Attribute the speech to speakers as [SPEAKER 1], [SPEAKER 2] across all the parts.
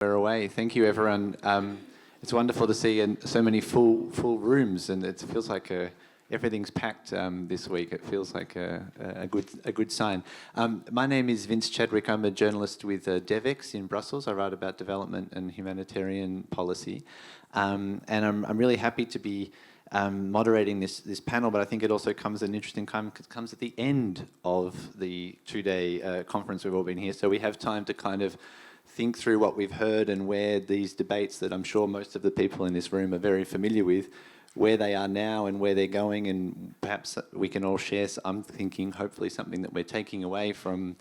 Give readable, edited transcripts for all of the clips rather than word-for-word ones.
[SPEAKER 1] We're away. Thank you, everyone. It's wonderful to see so many full rooms, and it feels like everything's packed this week. It feels like a good sign. My name is Vince Chadwick. I'm a journalist with DevEx in Brussels. I write about development and humanitarian policy, and I'm really happy to be moderating this panel. But I think it also comes at an interesting time because it comes at the end of the two-day conference we've all been here, so we have time to kind of think through what we've heard and where these debates that I'm sure most of the people in this room are very familiar with, where they are now and where they're going, and perhaps we can all share, I'm thinking, hopefully something that we're taking away from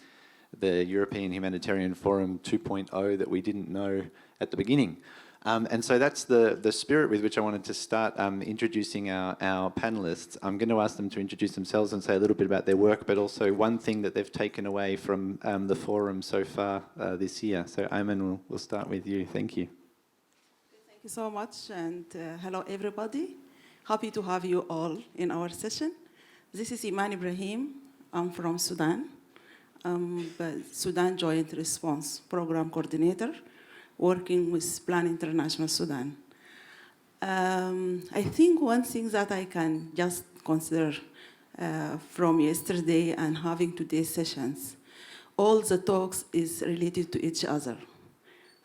[SPEAKER 1] the European Humanitarian Forum 2.0 that we didn't know at the beginning. And so that's the spirit with which I wanted to start introducing our panellists. I'm going to ask them to introduce themselves and say a little bit about their work, but also one thing that they've taken away from the forum so far this year. So Ayman, we'll start with you. Thank you.
[SPEAKER 2] Thank you so much, and hello everybody. Happy to have you all in our session. This is Iman Ibrahim. I'm from Sudan. I'm the Sudan Joint Response Program Coordinator, working with Plan International Sudan. I think one thing that I can just consider from yesterday and having today's sessions, all the talks is related to each other.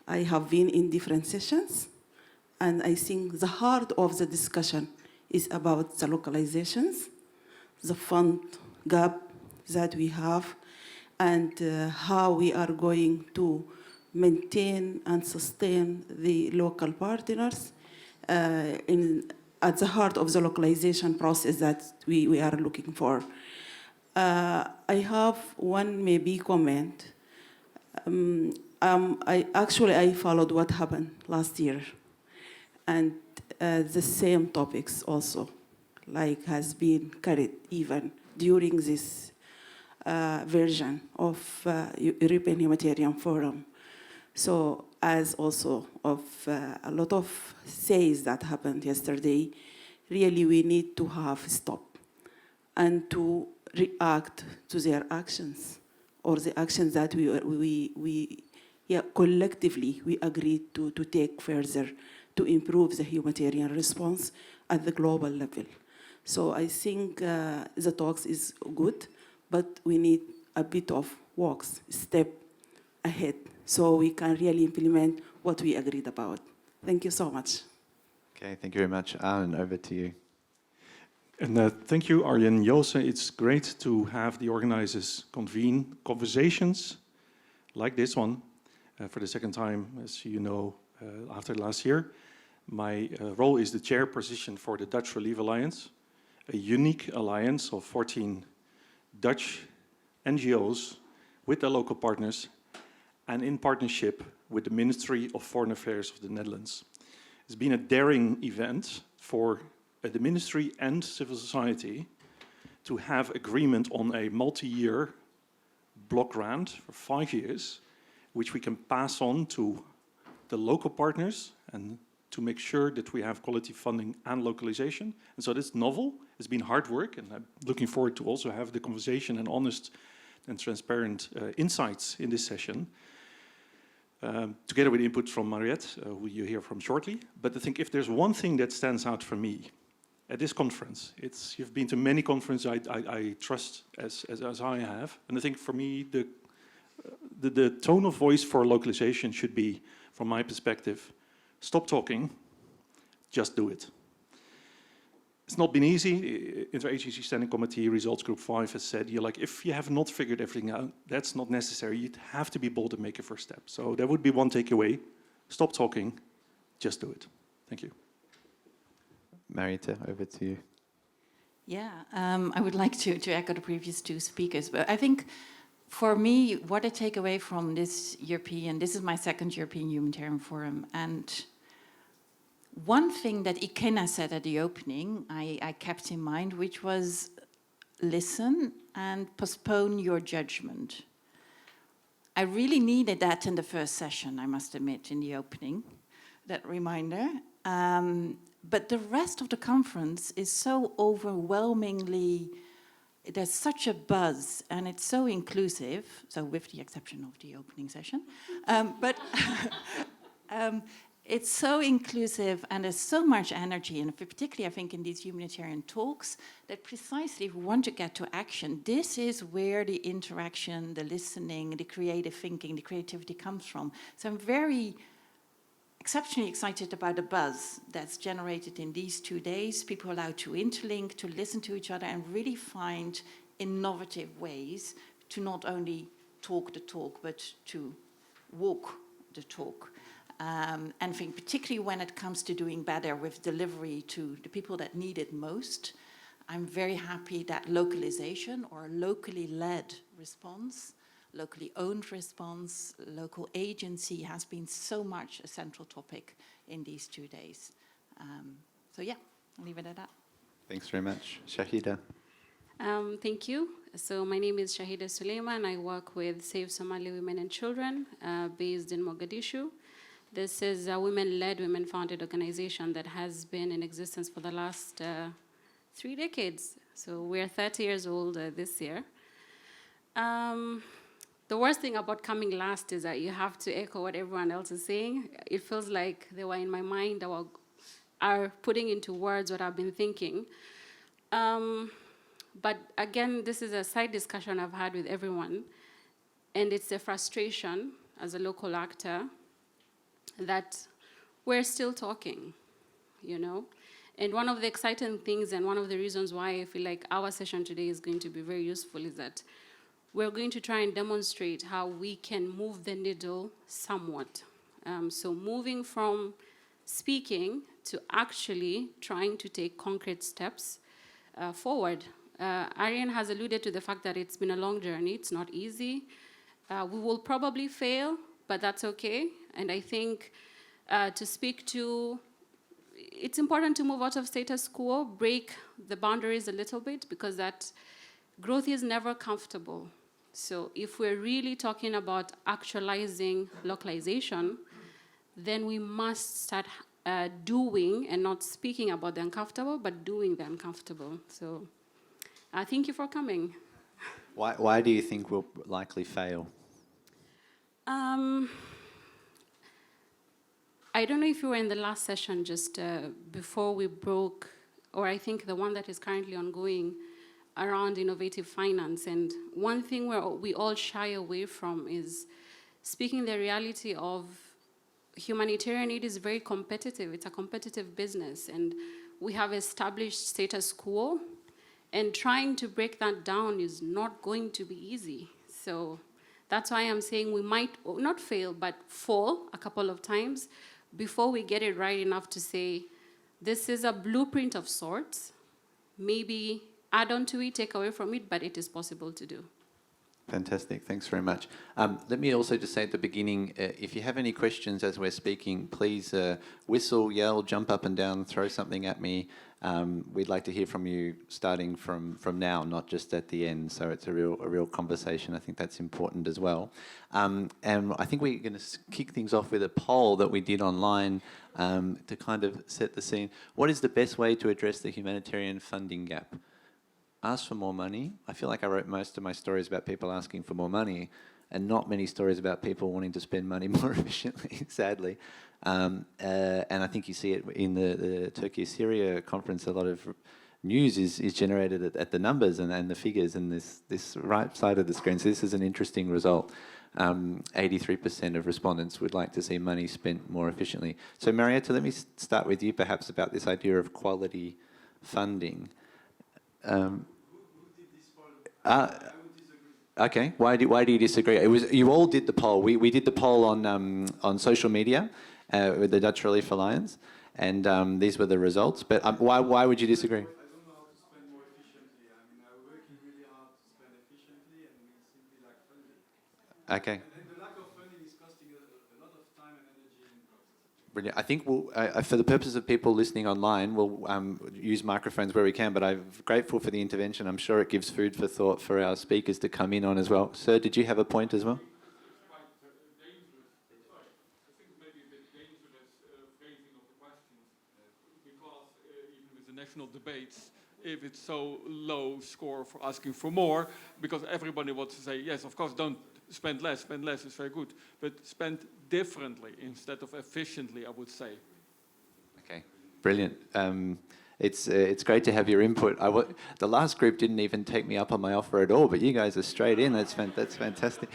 [SPEAKER 2] I have been in different sessions, and I think the heart of the discussion is about the localizations, the fund gap that we have, and how we are going to maintain and sustain the local partners at the heart of the localization process that we are looking for. I have one maybe comment. I followed what happened last year, and the same topics also, like has been carried even during this version of European Humanitarian Forum. So as also of a lot of says that happened yesterday, really we need to have stop and to react to their actions or the actions that we collectively we agreed to take further to improve the humanitarian response at the global level. So I think the talks is good, but we need a bit of walks, step ahead, so we can really implement what we agreed about. Thank you so much.
[SPEAKER 1] Okay, thank you very much. Arjen, over to you.
[SPEAKER 3] And thank you, Arjen. Jose, it's great to have the organizers convene conversations like this one for the second time, as you know, after last year. My role is the chair position for the Dutch Relief Alliance, a unique alliance of 14 Dutch NGOs with their local partners and in partnership with the Ministry of Foreign Affairs of the Netherlands. It's been a daring event for the ministry and civil society to have agreement on a multi-year block grant for 5 years, which we can pass on to the local partners and to make sure that we have quality funding and localization. And so that's novel. It's been hard work, and I'm looking forward to also have the conversation and honest and transparent insights in this session, together with input from Mariette, who you hear from shortly. But I think if there's one thing that stands out for me at this conference, you've been to many conferences I trust as I have, and I think for me the tone of voice for localization should be, from my perspective, stop talking, just do it. It's not been easy. Interagency Standing Committee Results Group 5 has said, if you have not figured everything out, that's not necessary. You'd have to be bold and make a first step. So that would be one takeaway. Stop talking, just do it. Thank you.
[SPEAKER 1] Mariette, over to you.
[SPEAKER 4] Yeah, I would like to echo the previous two speakers, but I think for me, what I take away from this is my second European Humanitarian Forum, and one thing that Ikena said at the opening, I kept in mind, which was listen and postpone your judgment. I really needed that in the first session, I must admit, in the opening, that reminder. But the rest of the conference is so overwhelmingly, there's such a buzz, and it's so inclusive, so with the exception of the opening session. But It's so inclusive and there's so much energy, and particularly I think in these humanitarian talks, that precisely if we want to get to action, this is where the interaction, the listening, the creative thinking, the creativity comes from. So I'm very exceptionally excited about the buzz that's generated in these 2 days. People are allowed to interlink, to listen to each other, and really find innovative ways to not only talk the talk, but to walk the talk. And I think particularly when it comes to doing better with delivery to the people that need it most, I'm very happy that localization or locally led response, locally owned response, local agency has been so much a central topic in these 2 days. So yeah, I'll leave it at that.
[SPEAKER 1] Thanks very much. Shahida.
[SPEAKER 5] Thank you. So my name is Shahida Suleiman. I work with Save Somali Women and Children based in Mogadishu. This is a women-led, women-founded organization that has been in existence for the last 3 decades. So we're 30 years old this year. The worst thing about coming last is that you have to echo what everyone else is saying. It feels like they were in my mind, are putting into words what I've been thinking. But again, this is a side discussion I've had with everyone, and it's a frustration as a local actor that we're still talking, you know? And one of the exciting things and one of the reasons why I feel like our session today is going to be very useful is that we're going to try and demonstrate how we can move the needle somewhat. So moving from speaking to actually trying to take concrete steps forward. Aryan has alluded to the fact that it's been a long journey. It's not easy. We will probably fail, but that's okay. And I think to speak to, it's important to move out of status quo, break the boundaries a little bit, because that growth is never comfortable. So if we're really talking about actualizing localization, then we must start doing and not speaking about the uncomfortable, but doing the uncomfortable. So thank you for coming.
[SPEAKER 1] Why do you think we'll likely fail?
[SPEAKER 5] I don't know if you were in the last session just before we broke, or I think the one that is currently ongoing around innovative finance. And one thing where we all shy away from is speaking the reality of humanitarian aid is very competitive. It's a competitive business, and we have established status quo, and trying to break that down is not going to be easy. So that's why I'm saying we might not fail, but fall a couple of times before we get it right enough to say, this is a blueprint of sorts. Maybe add on to it, take away from it, but it is possible to do.
[SPEAKER 1] Fantastic, thanks very much. Let me also just say at the beginning, if you have any questions as we're speaking, please whistle, yell, jump up and down, throw something at me. We'd like to hear from you starting from now, not just at the end. So it's a real conversation. I think that's important as well. And I think we're going to kick things off with a poll that we did online to kind of set the scene. What is the best way to address the humanitarian funding gap? Ask for more money. I feel like I wrote most of my stories about people asking for more money and not many stories about people wanting to spend money more efficiently, sadly. And I think you see it in the Turkey-Syria conference. A lot of news is generated at the numbers and the figures and this right side of the screen. So this is an interesting result. 83% of respondents would like to see money spent more efficiently. So Marietta, let me start with you perhaps about this idea of quality funding. Okay. Why do you disagree? It was you all did the poll. We did the poll on social media with the Dutch Relief Alliance, and these were the results. But why would you disagree?
[SPEAKER 6] I don't know how to spend more efficiently. I mean, I'm working really hard to spend efficiently, and we simply lack funding.
[SPEAKER 1] Okay.
[SPEAKER 6] And the lack of funding is costing a lot of time and energy and costs.
[SPEAKER 1] Brilliant. I think we'll, for the purpose of people listening online, we'll use microphones where we can, but I'm grateful for the intervention. I'm sure it gives food for thought for our speakers to come in on as well. Sir, did you have a point as well?
[SPEAKER 7] It's quite dangerous. Sorry, I think maybe a bit dangerous phrasing of the question because even with the national debates, if it's so low score for asking for more, because everybody wants to say, yes, of course, don't spend less is very good, but spend differently instead of efficiently, I would say.
[SPEAKER 1] Okay, brilliant. It's great to have your input. The last group didn't even take me up on my offer at all, but you guys are straight in. That's fantastic.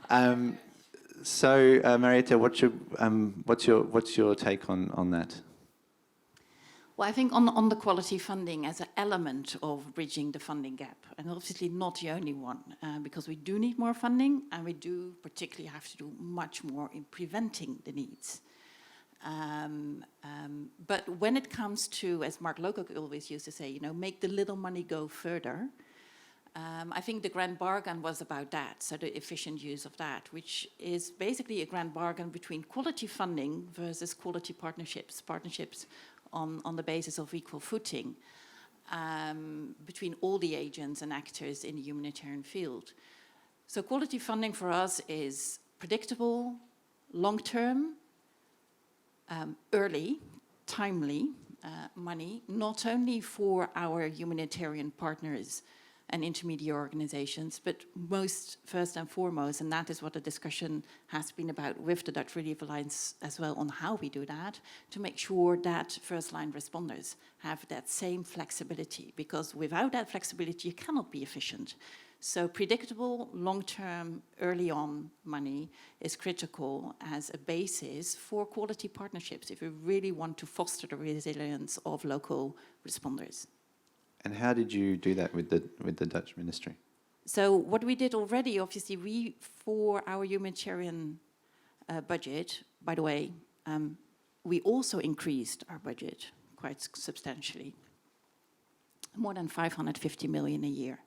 [SPEAKER 1] Marietta, what's your take on that?
[SPEAKER 4] Well, I think on the quality funding as an element of bridging the funding gap, and obviously not the only one, because we do need more funding, and we do particularly have to do much more in preventing the needs. But when it comes to, as Mark Lowcock always used to say, make the little money go further, I think the grand bargain was about that, so the efficient use of that, which is basically a grand bargain between quality funding versus quality partnerships on the basis of equal footing between all the agents and actors in the humanitarian field. So quality funding for us is predictable, long-term, early, timely money, not only for our humanitarian partners and intermediate organizations, but first and foremost, and that is what the discussion has been about with the Dutch Relief Alliance as well on how we do that, to make sure that first-line responders have that same flexibility, because without that flexibility, you cannot be efficient. So predictable, long-term, early-on money is critical as a basis for quality partnerships if we really want to foster the resilience of local responders.
[SPEAKER 1] And how did you do that with the Dutch ministry?
[SPEAKER 4] So what we did already, obviously, for our humanitarian budget, by the way, we also increased our budget quite substantially, more than 550 million a year.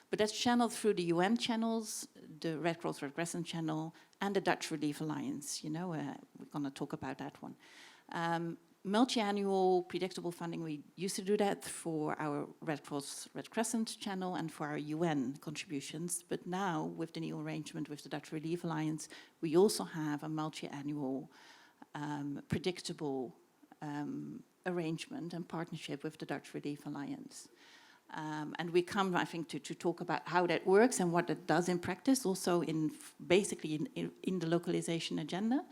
[SPEAKER 4] But that's channeled through the UN channels, the Red Cross Red Crescent channel, and the Dutch Relief Alliance. We're going to talk about that one. Multi-annual predictable funding, we used to do that for our Red Cross Red Crescent channel and for our UN contributions. But now, with the new arrangement with the Dutch Relief Alliance, we also have a multi-annual predictable arrangement and partnership with the Dutch Relief Alliance. And we come, I think, to talk about how that works and what it does in practice, also basically in the localization agenda,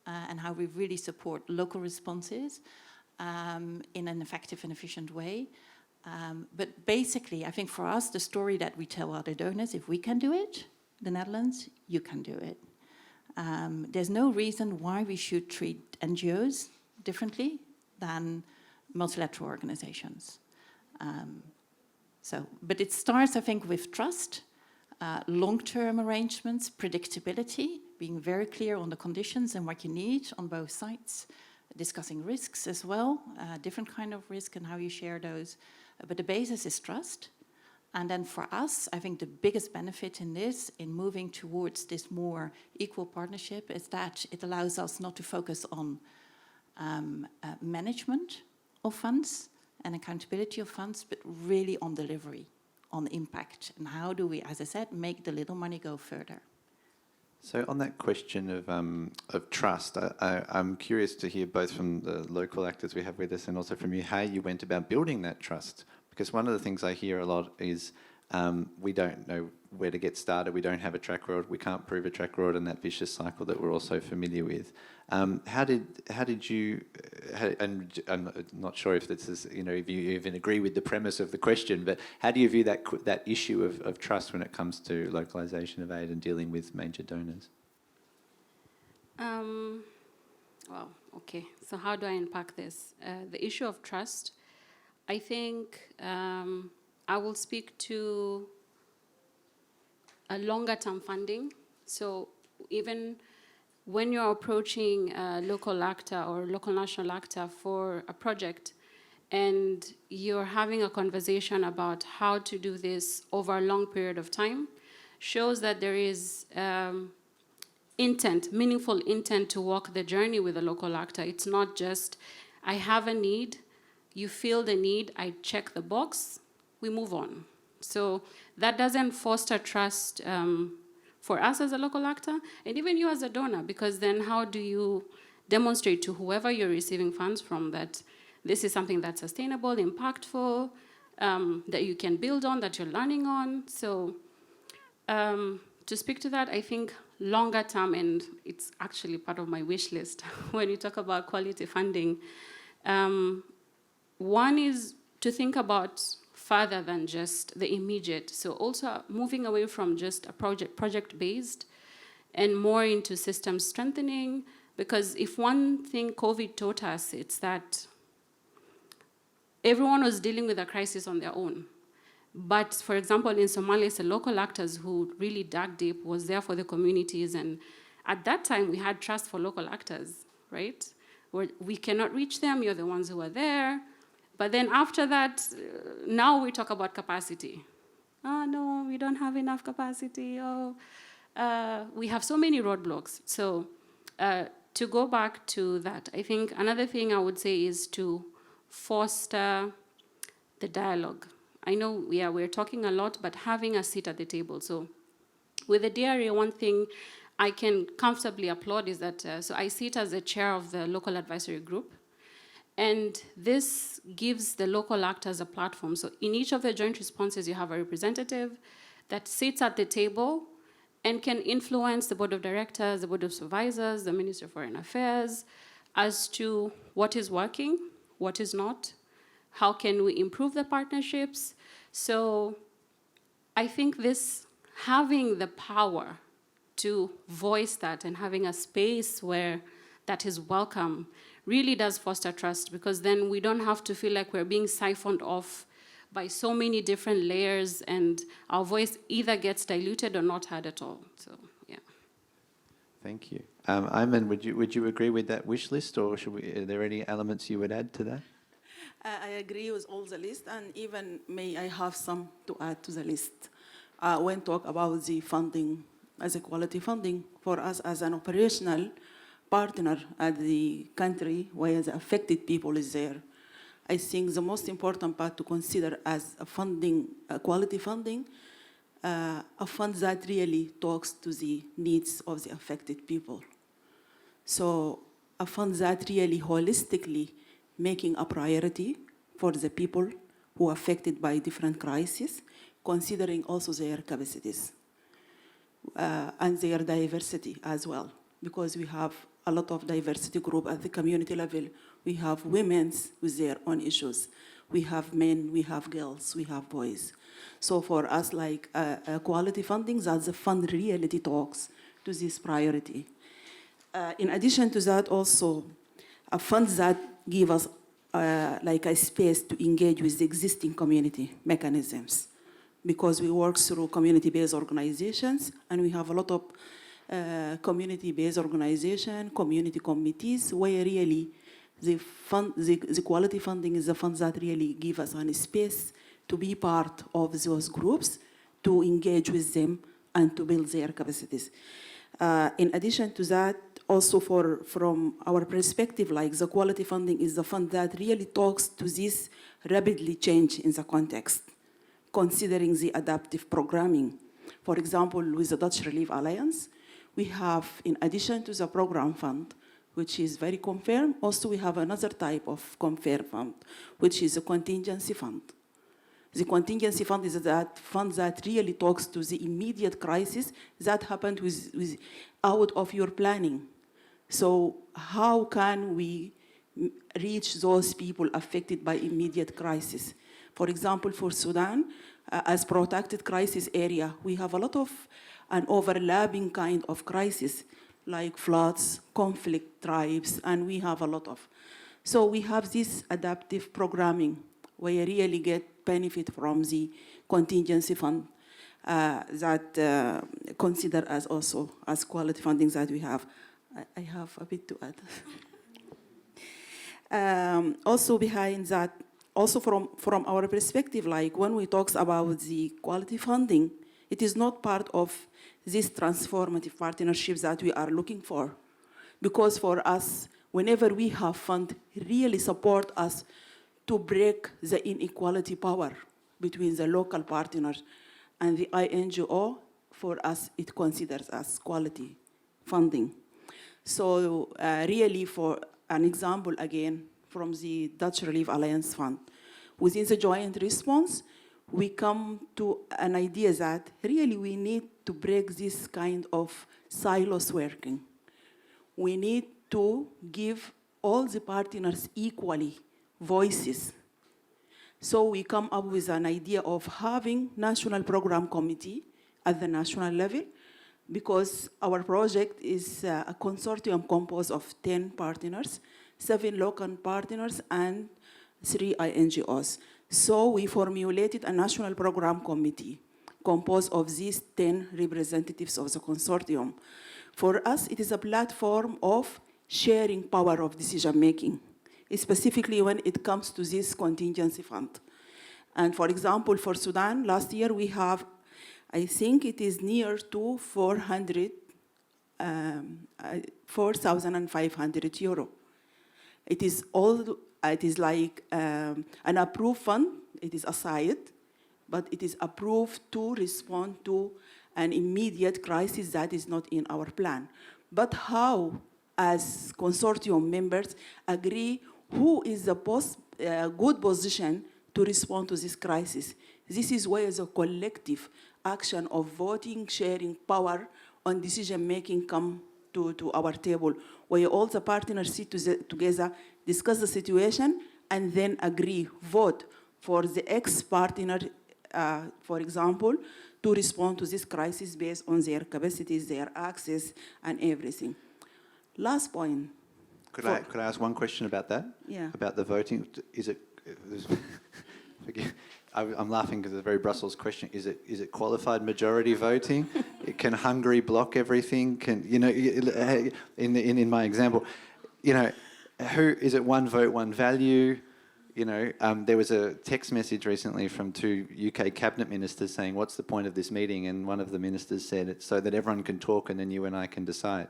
[SPEAKER 4] and how we really support local responses in an effective and efficient way. But basically, I think for us, the story that we tell other donors, if we can do it, the Netherlands, you can do it. There's no reason why we should treat NGOs differently than multilateral organizations. But it starts, I think, with trust, long-term arrangements, predictability, being very clear on the conditions and what you need on both sides, discussing risks as well, different kind of risk and how you share those. But the basis is trust. And then for us, I think the biggest benefit in this, in moving towards this more equal partnership, is that it allows us not to focus on management of funds and accountability of funds, but really on delivery, on impact. And how do we, as I said, make the little money go further?
[SPEAKER 1] So on that question of trust, I'm curious to hear both from the local actors we have with us and also from you how you went about building that trust. Because one of the things I hear a lot is we don't know where to get started, we don't have a track record, we can't prove a track record, and that vicious cycle that we're all so familiar with. How did you, and I'm not sure if this is, if you even agree with the premise of the question, but how do you view that issue of trust when it comes to localization of aid and dealing with major donors?
[SPEAKER 5] Well, okay, so how do I unpack this? The issue of trust, I think I will speak to a longer term funding. So even when you're approaching a local actor or local national actor for a project and you're having a conversation about how to do this over a long period of time, shows that there is intent, meaningful intent to walk the journey with a local actor. It's not just, I have a need, you feel the need, I check the box, we move on. So that doesn't foster trust for us as a local actor, and even you as a donor, because then how do you demonstrate to whoever you're receiving funds from that this is something that's sustainable, impactful, that you can build on, that you're learning on. So to speak to that, I think longer term, and it's actually part of my wish list when you talk about quality funding, one is to think about further than just the immediate. So also moving away from just a project-based and more into system strengthening, because if one thing COVID taught us, it's that everyone was dealing with a crisis on their own. But for example, in Somalia, it's the local actors who really dug deep, was there for the communities. And at that time, we had trust for local actors, right? Where we cannot reach them, you're the ones who are there. But then after that, now we talk about capacity. Oh, no, we don't have enough capacity. Oh, we have so many roadblocks. So to go back to that, I think another thing I would say is to foster the dialogue. I know we're talking a lot, but having a seat at the table. So with the DRA, one thing I can comfortably applaud is that, so I sit as the chair of the local advisory group, and this gives the local actors a platform. So in each of the joint responses, you have a representative that sits at the table and can influence the board of directors, the board of supervisors, the Ministry of Foreign Affairs, as to what is working, what is not, how can we improve the partnerships. So I think this, having the power to voice that and having a space where that is welcome really does foster trust, because then we don't have to feel like we're being siphoned off by so many different layers and our voice either gets diluted or not heard at all. So, yeah.
[SPEAKER 1] Thank you. Ayman, would you agree with that wish list, or are there any elements you would add to that?
[SPEAKER 2] I agree with all the list, and even may I have some to add to the list. When talk about the funding, as a quality funding, for us as an operational partner at the country where the affected people is there, I think the most important part to consider as a funding, quality funding, a fund that really talks to the needs of the affected people. So a fund that really holistically making a priority for the people who are affected by different crises, considering also their capacities and their diversity as well, because we have a lot of diversity group at the community level. We have women with their own issues. We have men, we have girls, we have boys. So for us, like quality funding, that the fund really talks to this priority. In addition to that, also, a fund that give us like a space to engage with the existing community mechanisms, because we work through community-based organizations, and we have a lot of community-based organization, community committees, where really the quality funding is the funds that really give us a space to be part of those groups, to engage with them, and to build their capacities. In addition to that, also from our perspective, like the quality funding is the fund that really talks to this rapidly change in the context, considering the adaptive programming. For example, with the Dutch Relief Alliance, we have, in addition to the program fund, which is very confirmed, also we have another type of confirmed fund, which is a contingency fund. The contingency fund is that fund that really talks to the immediate crisis that happened with out of your planning. So how can we reach those people affected by immediate crisis? For example, for Sudan, as protected crisis area, we have a lot of an overlapping kind of crisis, like floods, conflict, tribes, and we have a lot of. So we have this adaptive programming where you really get benefit from the contingency fund that consider as also as quality funding that we have. I have a bit to add. Also behind that, also from our perspective, like when we talk about the quality funding, it is not part of these transformative partnerships that we are looking for. Because for us, whenever we have fund, really support us to break the inequality power between the local partners and the INGO, for us, it considers as quality funding. So really for an example, again, from the Dutch Relief Alliance Fund, within the joint response, we come to an idea that really we need to break this kind of silos working. We need to give all the partners equally voices. So we come up with an idea of having national program committee at the national level, because our project is a consortium composed of 10 partners, 7 local partners, and 3 INGOs. So we formulated a national program committee composed of these 10 representatives of the consortium. For us, it is a platform of sharing power of decision-making, specifically when it comes to this contingency fund. And for example, for Sudan, last year we have, I think it is near to 4,500 euro. It is like an approved fund. It is aside, but it is approved to respond to an immediate crisis that is not in our plan. But how, as consortium members, agree who is the good position to respond to this crisis? This is where the collective action of voting, sharing power on decision-making come to our table, where all the partners sit together, discuss the situation, and then agree, vote for the ex-partner, for example, to respond to this crisis based on their capacities, their access, and everything. Last point.
[SPEAKER 1] Could I ask one question about that?
[SPEAKER 2] Yeah.
[SPEAKER 1] About the voting? Is it? I'm laughing because it's a very Brussels question. Is it qualified majority voting? Can Hungary block everything? Can in my example, who is it? One vote, one value. There was a text message recently from 2 UK cabinet ministers saying, "What's the point of this meeting?" And one of the ministers said, "It's so that everyone can talk, and then you and I can decide."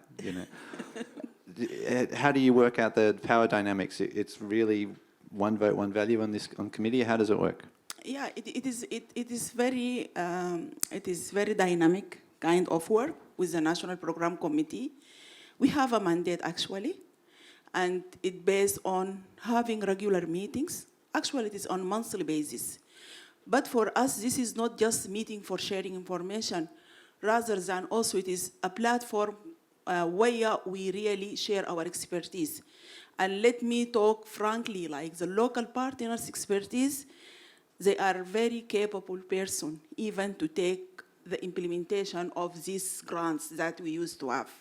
[SPEAKER 1] How do you work out the power dynamics? It's really one vote, one value on committee. How does it work?
[SPEAKER 2] Yeah, it is very dynamic kind of work with the National Program Committee. We have a mandate actually, and it's based on having regular meetings. Actually, it is on a monthly basis. But for us, this is not just meeting for sharing information, rather than also it is a platform where we really share our expertise. And let me talk frankly, like the local partners' expertise, they are very capable person, even to take the implementation of these grants that we used to have.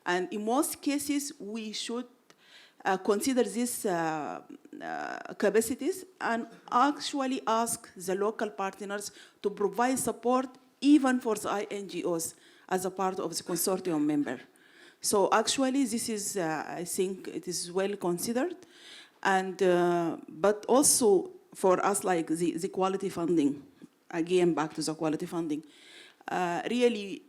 [SPEAKER 2] And in most cases, we should consider these capacities and actually ask the local partners to provide support even for the INGOs as a part of the consortium member. So actually, this is, I think it is well considered. And, but also for us, like the quality funding, again, back to the quality funding, really,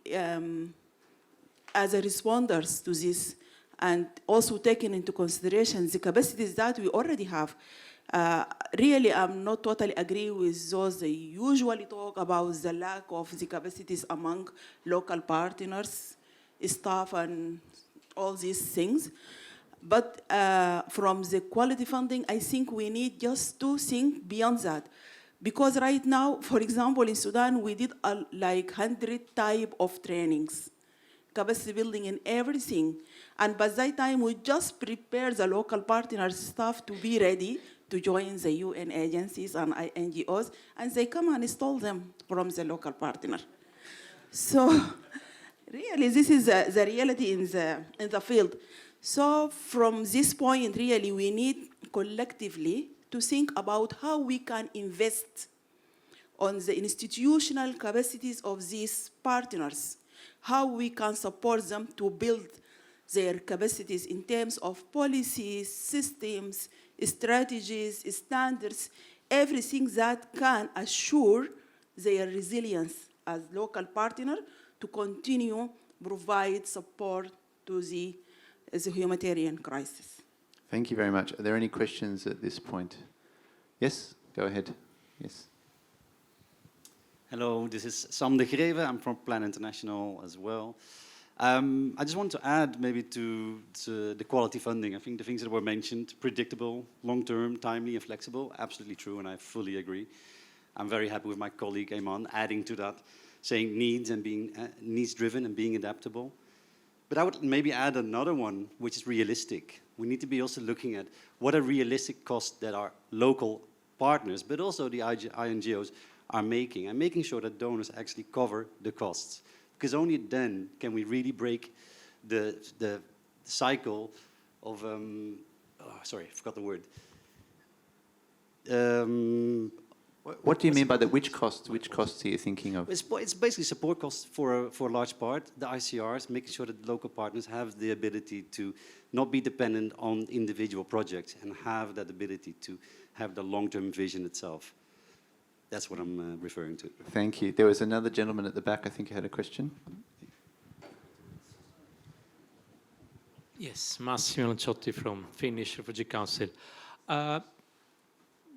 [SPEAKER 2] as a responders to this, and also taking into consideration the capacities that we already have, really, I'm not totally agree with those they usually talk about the lack of the capacities among local partners, staff, and all these things. But from the quality funding, I think we need just to think beyond that. Because right now, for example, in Sudan, we did like 100 type of trainings, capacity building and everything. And by that time, we just prepare the local partners staff to be ready to join the UN agencies and NGOs, and they come and install them from the local partner. So really, this is the reality in the field. So from this point, really, we need collectively to think about how we can invest on the institutional capacities of these partners, how we can support them to build their capacities in terms of policies, systems, strategies, standards, everything that can assure their resilience as local partner to continue provide support to the humanitarian crisis.
[SPEAKER 1] Thank you very much. Are there any questions at this point? Yes, go ahead. Yes.
[SPEAKER 8] Hello, this is Sam de Greve. I'm from Plan International as well. I just want to add maybe to the quality funding. I think the things that were mentioned, predictable, long-term, timely, and flexible, absolutely true, and I fully agree. I'm very happy with my colleague Eman adding to that, saying needs and being needs-driven and being adaptable. But I would maybe add another one, which is realistic. We need to be also looking at what are realistic costs that our local partners, but also the INGOs are making, and making sure that donors actually cover the costs. Because only then can we really break the cycle of, sorry, I forgot the word.
[SPEAKER 1] What do you mean by that? Which costs? Which costs are you thinking of?
[SPEAKER 8] It's basically support costs for a large part. The ICRs, making sure that the local partners have the ability to not be dependent on individual projects and have that ability to have the long-term vision itself. That's what I'm referring to.
[SPEAKER 1] Thank you. There was another gentleman at the back, I think, who had a question.
[SPEAKER 9] Yes, Massimo Lanciotti from Finnish Refugee Council.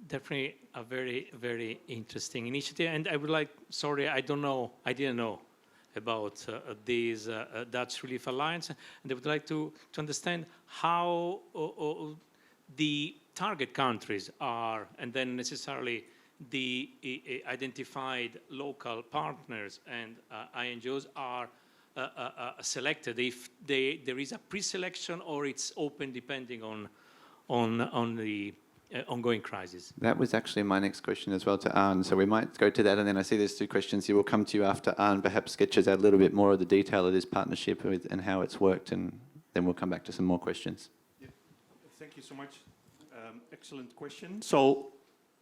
[SPEAKER 9] Definitely a very, very interesting initiative. And I would like, sorry, I didn't know about this Dutch Relief Alliance. And I would like to understand how the target countries are, and then necessarily the identified local partners and INGOs are selected, if there is a pre-selection or it's open depending on the ongoing crisis.
[SPEAKER 1] That was actually my next question as well to Arne, so we might go to that, and then I see there's two questions. He will come to you after Arne perhaps sketches out a little bit more of the detail of this partnership and how it's worked, and then we'll come back to some more questions.
[SPEAKER 3] Yeah. Thank you so much. Excellent question. So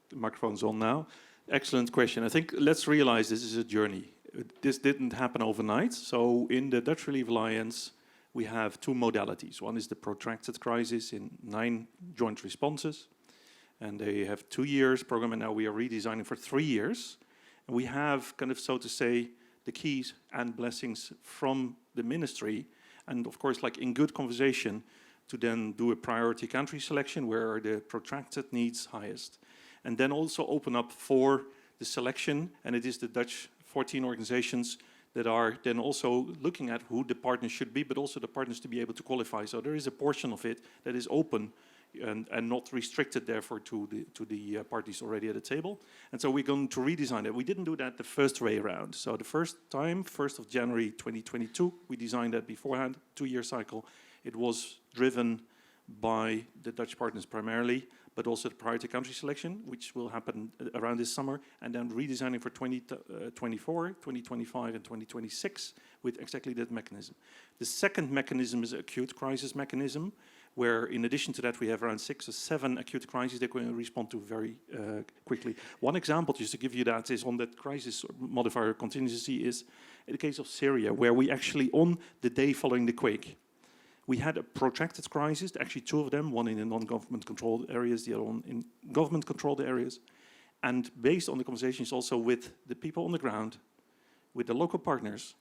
[SPEAKER 3] the microphone's on now. Excellent question. I think let's realize this is a journey. This didn't happen overnight. So in the Dutch Relief Alliance, we have two modalities. One is the protracted crisis in 9 joint responses. And they have 2 years program, and now we are redesigning for 3 years. And we have kind of, so to say, the keys and blessings from the ministry. And of course, like in good conversation, to then do a priority country selection where the protracted needs highest. And then also open up for the selection, and it is the Dutch 14 organizations that are then also looking at who the partners should be, but also the partners to be able to qualify. So there is a portion of it that is open and not restricted, therefore, to the parties already at the table. And so we're going to redesign it. We didn't do that the first way around. So the first time, 1st of January 2022, we designed that beforehand, 2-year cycle. It was driven by the Dutch partners primarily, but also the priority country selection, which will happen around this summer, and then redesigning for 2024, 2025, and 2026 with exactly that mechanism. The second mechanism is an acute crisis mechanism, where in addition to that, we have around 6 or 7 acute crises that we can respond to very quickly. One example, just to give you that, is on that crisis modifier contingency is in the case of Syria, where we actually, on the day following the quake, we had a protracted crisis, actually 2 of them, one in the non-government controlled areas, the other one in government controlled areas. And based on the conversations also with the people on the ground, with the local partners,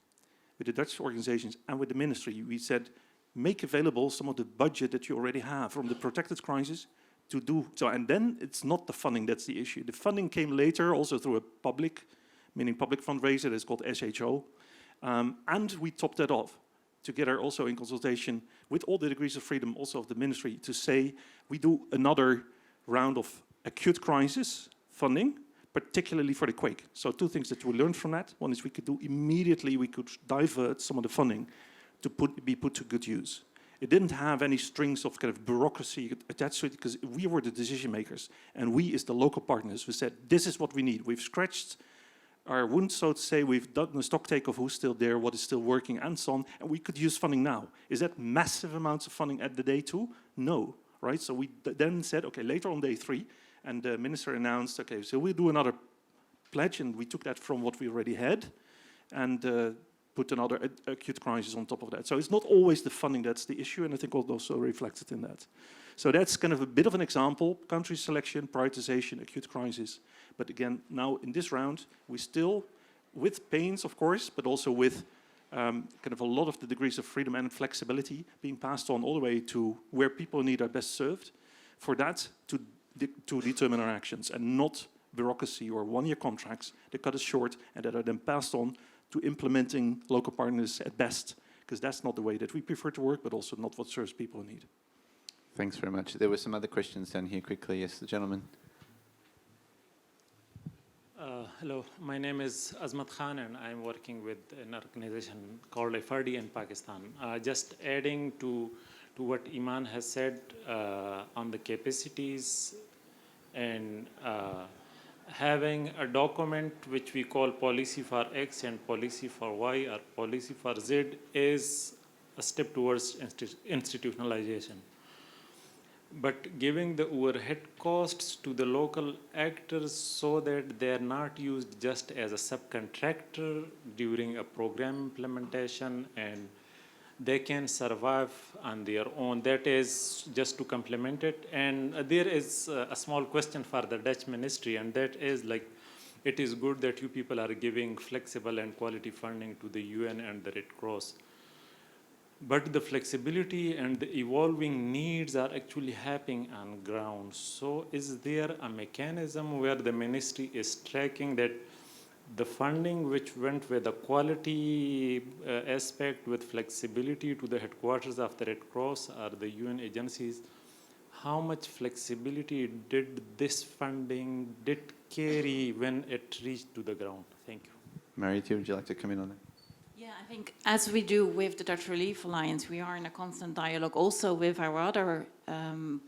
[SPEAKER 3] with the Dutch organizations, and with the ministry, we said, make available some of the budget that you already have from the protected crisis to do so. And then it's not the funding that's the issue. The funding came later, also through a public, meaning public fundraiser that's called SHO. And we topped that off together also in consultation with all the degrees of freedom also of the ministry to say we do another round of acute crisis funding, particularly for the quake. So 2 things that we learned from that. One is we could do immediately, we could divert some of the funding to be put to good use. It didn't have any strings of kind of bureaucracy attached to it because we were the decision makers, and we as the local partners, we said, this is what we need. We've scratched our wound, so to say. We've done a stock take of who's still there, what is still working, and so on, and we could use funding now. Is that massive amounts of funding at the day 2? No, right? So we then said, okay, later on day 3, and the minister announced, okay, so we'll do another pledge, and we took that from what we already had, and put another acute crisis on top of that. So it's not always the funding that's the issue, and I think also reflected in that. So that's kind of a bit of an example, country selection, prioritization, acute crisis. But again, now in this round, we still, with pains, of course, but also with kind of a lot of the degrees of freedom and flexibility being passed on all the way to where people need are best served, for that to determine our actions, and not bureaucracy or 1-year contracts that cut us short and that are then passed on to implementing local partners at best, because that's not the way that we prefer to work, but also not what serves people in need.
[SPEAKER 1] Thanks very much. There were some other questions down here quickly. Yes, the gentleman.
[SPEAKER 9] Hello, my name is Azmat Khan and I'm working with an organization called FRD in Pakistan. Just adding to what Iman has said on the capacities and having a document which we call policy for X and policy for Y or policy for Z is a step towards institutionalization. But giving the overhead costs to the local actors so that they are not used just as a subcontractor during a program implementation and they can survive on their own. That is just to complement it. And there is a small question for the Dutch ministry, and that is like, it is good that you people are giving flexible and quality funding to the UN and the Red Cross. But the flexibility and the evolving needs are actually happening on ground. So is there a mechanism where the ministry is tracking that the funding which went with the quality aspect with flexibility to the headquarters of the Red Cross or the UN agencies, how much flexibility did this funding carry when it reached to the ground? Thank you.
[SPEAKER 1] Marietje, would you like to come in on that?
[SPEAKER 4] Yeah, I think as we do with the Dutch Relief Alliance, we are in a constant dialogue also with our other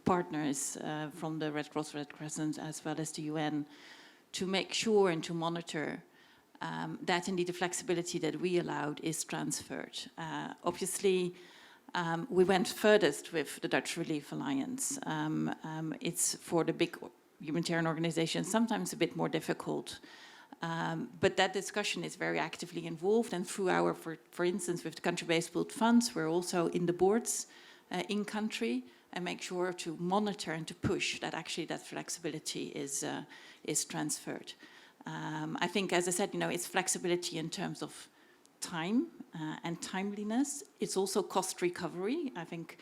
[SPEAKER 4] partners from the Red Cross, Red Crescent, as well as the UN, to make sure and to monitor that indeed the flexibility that we allowed is transferred. Obviously, we went furthest with the Dutch Relief Alliance. It's for the big humanitarian organizations sometimes a bit more difficult. But that discussion is very actively involved, and through our, for instance, with the country-based pooled funds, we're also in the boards in country and make sure to monitor and to push that actually that flexibility is transferred. I think, as I said, it's flexibility in terms of time and timeliness. It's also cost recovery. I think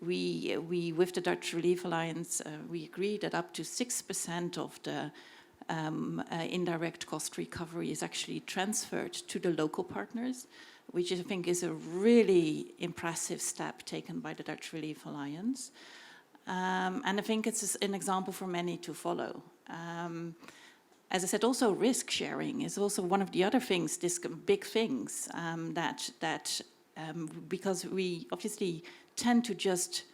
[SPEAKER 4] we with the Dutch Relief Alliance, we agreed that up to 6% of the indirect cost recovery is actually transferred to the local partners, which I think is a really impressive step taken by the Dutch Relief Alliance. And I think it's an example for many to follow. As I said, also risk sharing is also one of the other things, big things because we obviously tend to just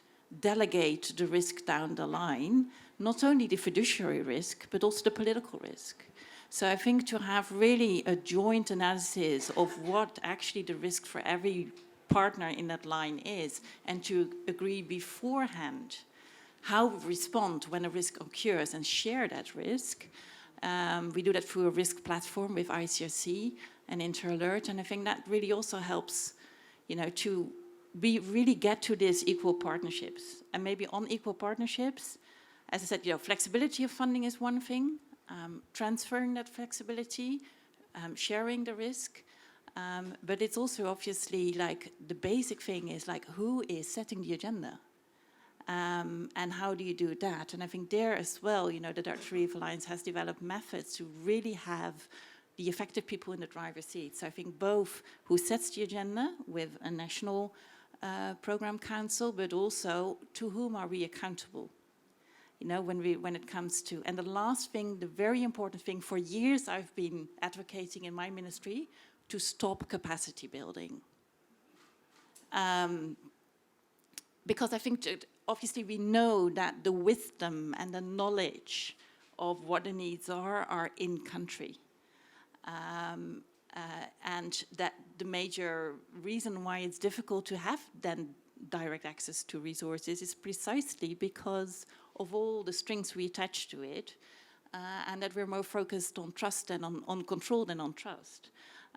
[SPEAKER 4] delegate the risk down the line, not only the fiduciary risk, but also the political risk. So I think to have really a joint analysis of what actually the risk for every partner in that line is, and to agree beforehand how we respond when a risk occurs and share that risk. We do that through a risk platform with ICRC and InterAlert, and I think that really also helps, to really get to these equal partnerships. And maybe on equal partnerships, as I said, flexibility of funding is one thing, transferring that flexibility, sharing the risk, but it's also obviously like the basic thing is like who is setting the agenda, and how do you do that? And I think there as well, the Dutch Relief Alliance has developed methods to really have the effective people in the driver's seat. So I think both who sets the agenda with a national program council, but also to whom are we accountable? When it comes to, and the last thing, the very important thing, for years I've been advocating in my ministry to stop capacity building. Because I think that obviously we know that the wisdom and the knowledge of what the needs are in country. And that the major reason why it's difficult to have then direct access to resources is precisely because of all the strings we attach to it, and that we're more focused on trust and on control than on trust.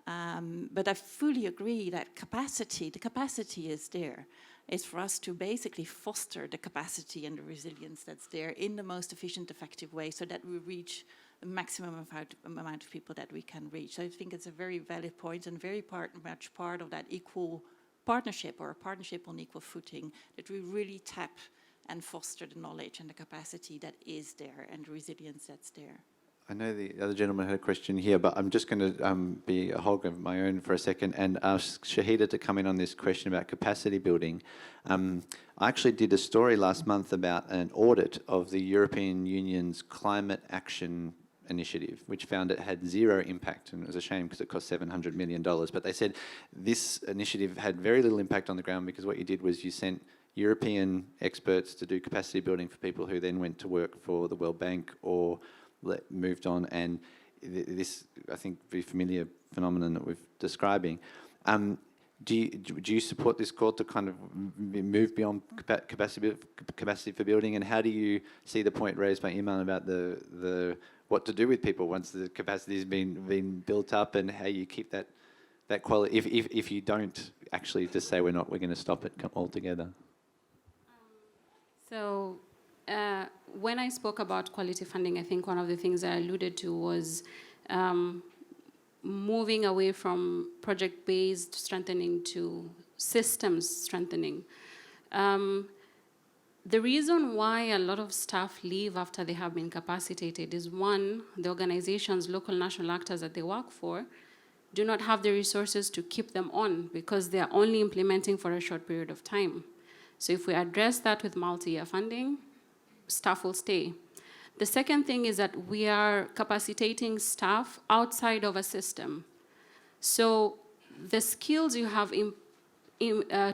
[SPEAKER 4] But I fully agree that the capacity is there. It's for us to basically foster the capacity and the resilience that's there in the most efficient, effective way so that we reach the maximum amount of people that we can reach. So I think it's a very valid point and very much part of that equal partnership, or a partnership on equal footing, that we really tap and foster the knowledge and the capacity that is there and the resilience that's there.
[SPEAKER 1] I know the other gentleman had a question here, but I'm just going to be a hog of my own for a second and ask Shahida to come in on this question about capacity building. I actually did a story last month about an audit of the European Union's climate action initiative, which found it had zero impact, and it was a shame because it cost $700 million. But they said this initiative had very little impact on the ground because what you did was you sent European experts to do capacity building for people who then went to work for the World Bank or moved on. And this, I think, very familiar phenomenon that we're describing. Do you support this call to kind of move beyond capacity for building, and how do you see the point raised by Iman about the what to do with people once the capacity has been built up, and how you keep that quality if you don't actually just say we're going to stop it altogether?
[SPEAKER 5] So when I spoke about quality funding, I think one of the things I alluded to was moving away from project-based strengthening to systems strengthening. The reason why a lot of staff leave after they have been capacitated is, one, the organizations, local national actors that they work for, do not have the resources to keep them on because they are only implementing for a short period of time. So if we address that with multi-year funding, staff will stay. The second thing is that we are capacitating staff outside of a system. So the skills you have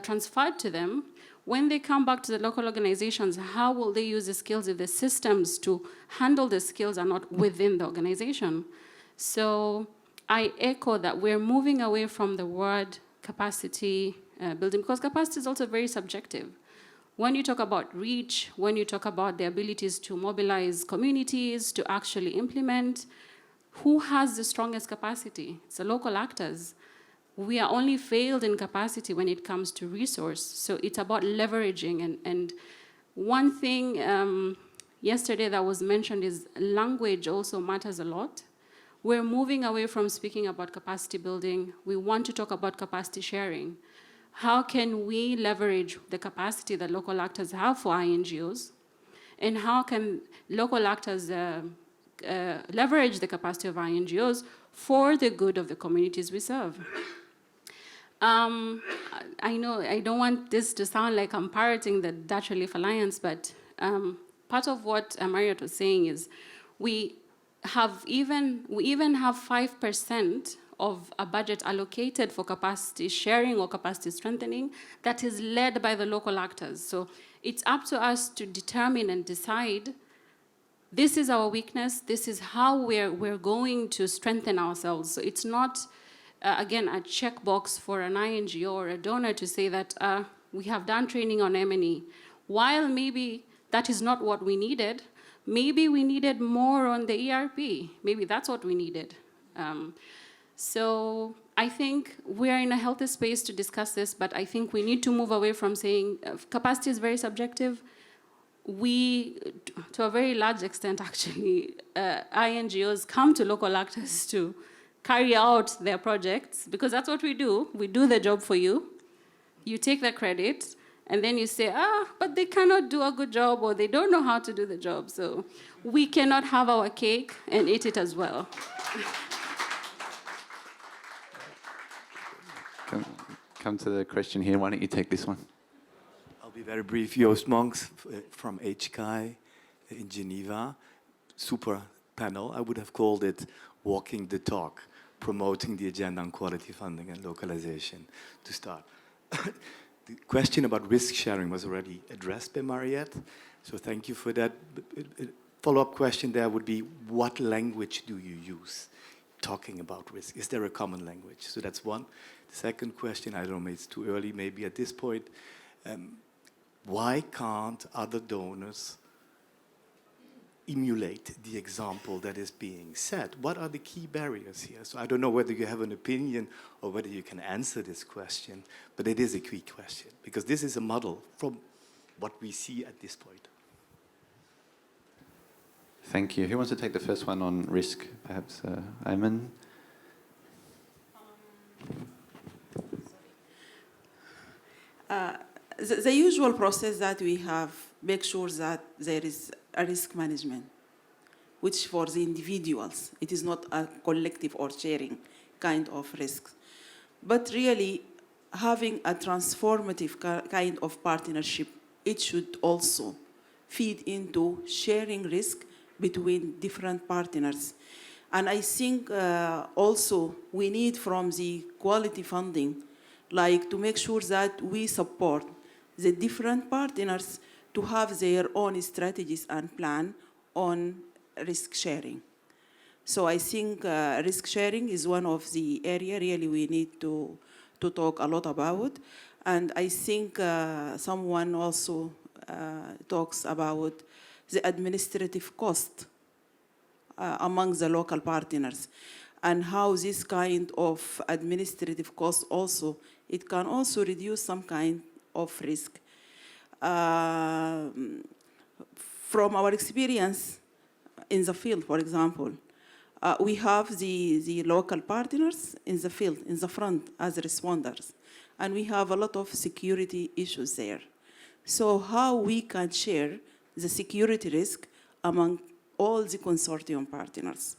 [SPEAKER 5] transferred to them, when they come back to the local organizations, how will they use the skills if the systems to handle the skills are not within the organization? So I echo that we're moving away from the word capacity building, because capacity is also very subjective. When you talk about reach, when you talk about the abilities to mobilize communities, to actually implement, who has the strongest capacity? It's the local actors. We are only failed in capacity when it comes to resource. So it's about leveraging. And one thing yesterday that was mentioned is language also matters a lot. We're moving away from speaking about capacity building. We want to talk about capacity sharing. How can we leverage the capacity that local actors have for INGOs? And how can local actors leverage the capacity of INGOs for the good of the communities we serve? I know I don't want this to sound like I'm parroting the Dutch Relief Alliance, but part of what Marriott was saying is we even have 5% of a budget allocated for capacity sharing or capacity strengthening that is led by the local actors. So it's up to us to determine and decide, this is our weakness, this is how we're going to strengthen ourselves. So it's not, again, a checkbox for an INGO or a donor to say that we have done training on M&E. While maybe that is not what we needed, maybe we needed more on the ERP. Maybe that's what we needed. So I think we're in a healthy space to discuss this, but I think we need to move away from saying capacity is very subjective. We, to a very large extent actually, INGOs come to local actors to carry out their projects because that's what we do. We do the job for you. You take the credit, and then you say, but they cannot do a good job or they don't know how to do the job. So we cannot have our cake and eat it as well.
[SPEAKER 1] Come to the question here. Why don't you take this one?
[SPEAKER 10] I'll be very brief. Joost Monks from HKI in Geneva. Super panel. I would have called it Walking the Talk, promoting the agenda on quality funding and localization to start. The question about risk sharing was already addressed by Mariette, so thank you for that. Follow-up question there would be, what language do you use talking about risk? Is there a common language? So that's one. The second question, I don't know, maybe it's too early, maybe at this point, why can't other donors emulate the example that is being set? What are the key barriers here? So I don't know whether you have an opinion or whether you can answer this question, but it is a key question because this is a model from what we see at this point.
[SPEAKER 1] Thank you. Who wants to take the first one on risk? Perhaps Ayman?
[SPEAKER 2] The usual process that we have make sure that there is a risk management, which for the individuals, it is not a collective or sharing kind of risk. But really, having a transformative kind of partnership, it should also feed into sharing risk between different partners. And I think also we need from the quality funding, like to make sure that we support the different partners to have their own strategies and plan on risk sharing. So I think risk sharing is one of the area really we need to talk a lot about. And I think someone also talks about the administrative cost among the local partners and how this kind of administrative cost also, it can also reduce some kind of risk. From our experience in the field, for example, we have the local partners in the field, in the front as responders, and we have a lot of security issues there. So how we can share the security risk among all the consortium partners.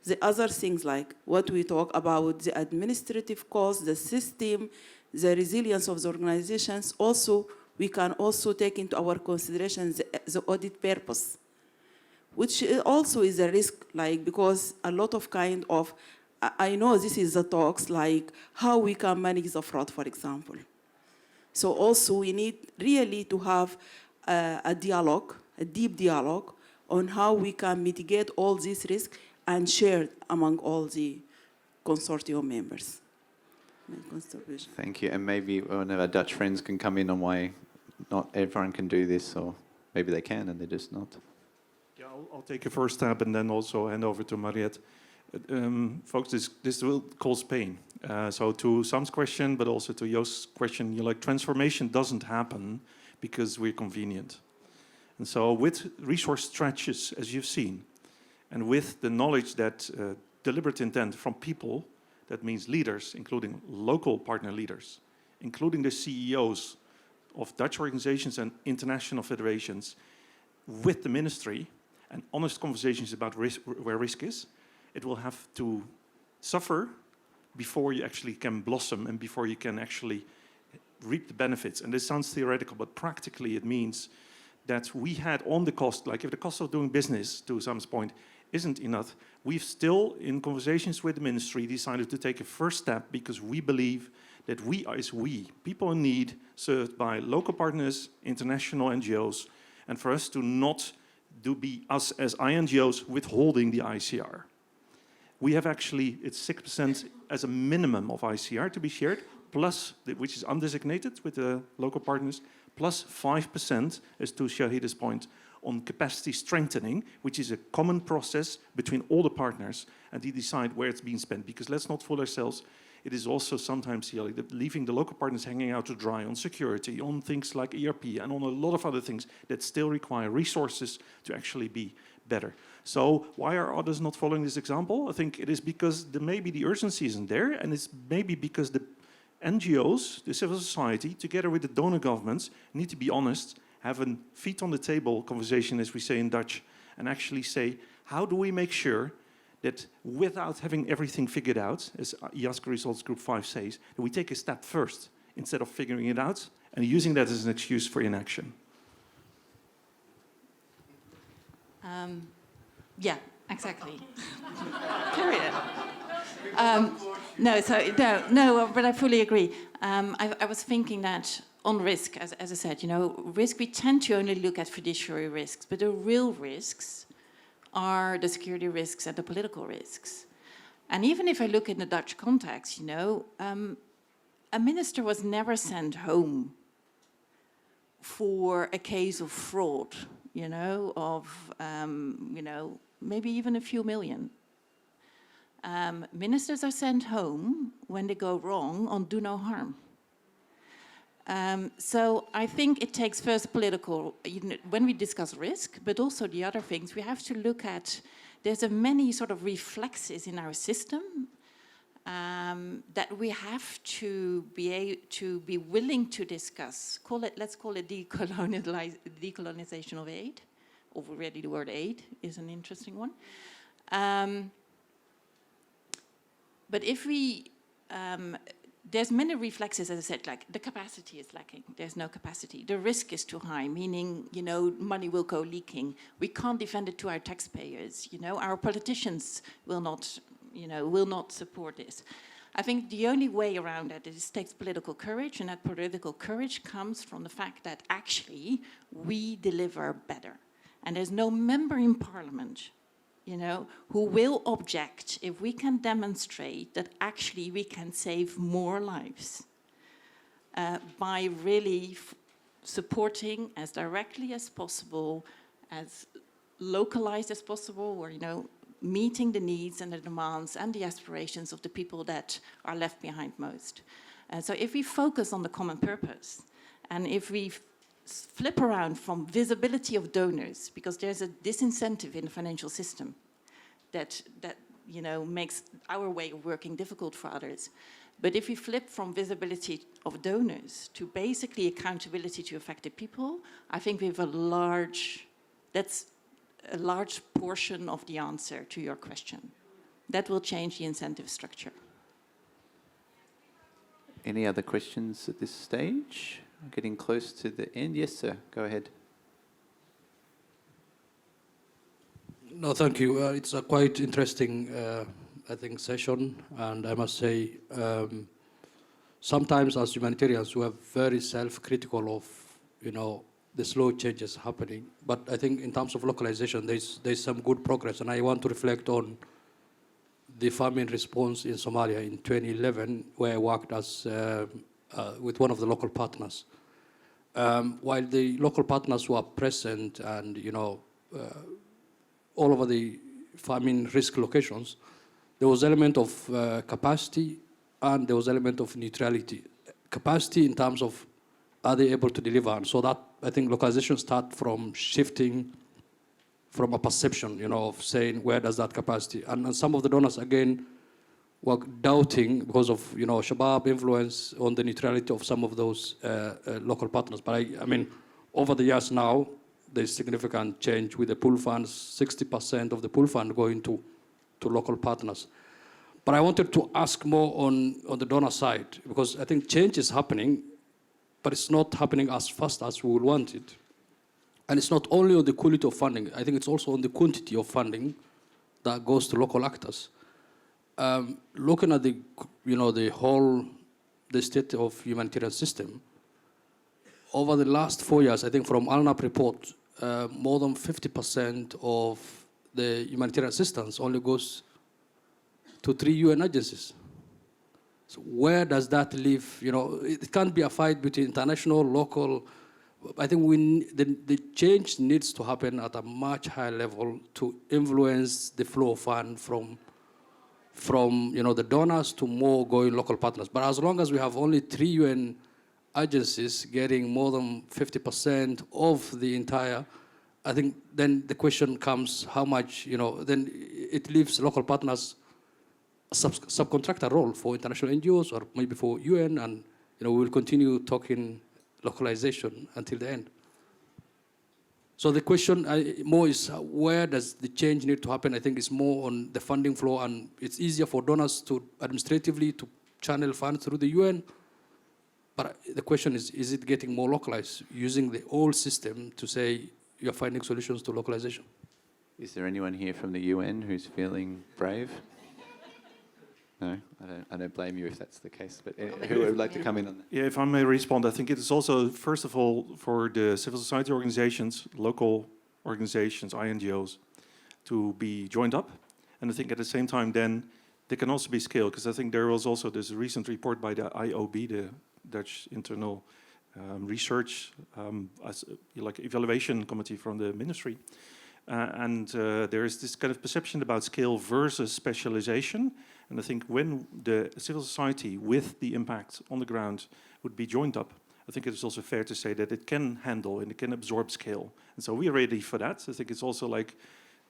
[SPEAKER 2] The other things like what we talk about, the administrative cost, the system, the resilience of the organizations, also we can also take into our consideration the audit purpose, which also is a risk, like, because a lot of kind of, I know this is the talks, like how we can manage the fraud, for example. So also we need really to have a dialogue, a deep dialogue on how we can mitigate all these risks and share among all the consortium members.
[SPEAKER 1] Thank you. And maybe one of our Dutch friends can come in on why not everyone can do this, or maybe they can and they're just not.
[SPEAKER 3] Yeah, I'll take a first stab and then also hand over to Mariette. Folks, this will cause pain. So to Sam's question, but also to Joost's question, transformation doesn't happen because we're convenient. And so with resource stretches, as you've seen, and with the knowledge that deliberate intent from people, that means leaders, including local partner leaders, including the CEOs of Dutch organizations and international federations, with the ministry, and honest conversations about risk, where risk is, it will have to suffer before you actually can blossom and before you can actually reap the benefits. And this sounds theoretical, but practically it means that we had on the cost, like if the cost of doing business, to Sam's point, isn't enough, we've still, in conversations with the ministry, decided to take a first step because we believe that people in need, served by local partners, international NGOs, and for us to not be us as INGOs withholding the ICR. We have actually, it's 6% as a minimum of ICR to be shared, plus, which is undesignated with the local partners, plus 5%, as to Shahida's point, on capacity strengthening, which is a common process between all the partners, and they decide where it's being spent. Because let's not fool ourselves, it is also sometimes leaving the local partners hanging out to dry on security, on things like ERP, and on a lot of other things that still require resources to actually be better. So why are others not following this example? I think it is because maybe the urgency isn't there, and it's maybe because the NGOs, the civil society, together with the donor governments, need to be honest, have a feet on the table conversation, as we say in Dutch, and actually say, how do we make sure that without having everything figured out, as IASC Results Group 5 says, that we take a step first instead of figuring it out and using that as an excuse for inaction?
[SPEAKER 4] Yeah, exactly. Period. No, but I fully agree. I was thinking that on risk, as I said, risk, we tend to only look at fiduciary risks, but the real risks are the security risks and the political risks. And even if I look in the Dutch context, a minister was never sent home for a case of fraud, maybe even a few million. Ministers are sent home when they go wrong on do no harm. So I think it takes first political, when we discuss risk, but also the other things, we have to look at, there's many sort of reflexes in our system that we have to be willing to discuss. Let's call it decolonization of aid. Already the word aid is an interesting one. But if we there's many reflexes, as I said, like the capacity is lacking. There's no capacity. The risk is too high, meaning, money will go leaking. We can't defend it to our taxpayers. Our politicians will not support this. I think the only way around that is it takes political courage, and that political courage comes from the fact that actually we deliver better. And there's no member in parliament, who will object if we can demonstrate that actually we can save more lives by really supporting as directly as possible, as localized as possible, or, meeting the needs and the demands and the aspirations of the people that are left behind most. So if we focus on the common purpose, and if we flip around from visibility of donors, because there's a disincentive in the financial system that makes our way of working difficult for others. But if we flip from visibility of donors to basically accountability to affected people, I think we have that's a large portion of the answer to your question. That will change the incentive structure.
[SPEAKER 1] Any other questions at this stage? I'm getting close to the end. Yes, sir. Go ahead.
[SPEAKER 11] No, thank you. It's a quite interesting, session. And I must say, sometimes as humanitarians, we are very self-critical of, the slow changes happening. But I think in terms of localization, there's some good progress. And I want to reflect on the famine response in Somalia in 2011, where I worked with one of the local partners. While the local partners were present and, all over the famine risk locations, there was element of capacity and there was element of neutrality. Capacity in terms of are they able to deliver? And so that, I think, localization start from shifting from a perception, of saying, where does that capacity? And some of the donors, again, were doubting because of, Shabab influence on the neutrality of some of those local partners. But I mean, over the years now, there's significant change with the pool funds, 60% of the pool fund going to local partners. But I wanted to ask more on the donor side, because I think change is happening, but it's not happening as fast as we would want it. And it's not only on the quality of funding, I think it's also on the quantity of funding that goes to local actors. Looking at the state of humanitarian system, over the last 4 years, I think from ALNAP report, more than 50% of the humanitarian assistance only goes to 3 UN agencies. So where does that leave? It can't be a fight between international, local. I think the change needs to happen at a much higher level to influence the flow of funds from the donors to more going local partners. But as long as we have only 3 UN agencies getting more than 50% of the entire, I think then the question comes how much, then it leaves local partners a subcontractor role for international NGOs or maybe for UN, and we will continue talking localization until the end. So the question more is where does the change need to happen? I think it's more on the funding flow, and it's easier for donors to administratively to channel funds through the UN. But the question is it getting more localized, using the old system to say you're finding solutions to localization?
[SPEAKER 1] Is there anyone here from the UN who's feeling brave? No, I don't blame you if that's the case. But who would like to come in on that?
[SPEAKER 3] Yeah, if I may respond, I think it is also, first of all, for the civil society organizations, local organizations, INGOs, to be joined up. And I think at the same time, then, they can also be scaled, because I think there was also this recent report by the IOB, the Dutch Internal Research, evaluation committee from the ministry. And there is this kind of perception about scale versus specialization. And I think when the civil society with the impact on the ground would be joined up, I think it is also fair to say that it can handle and it can absorb scale. And so we are ready for that. I think it's also like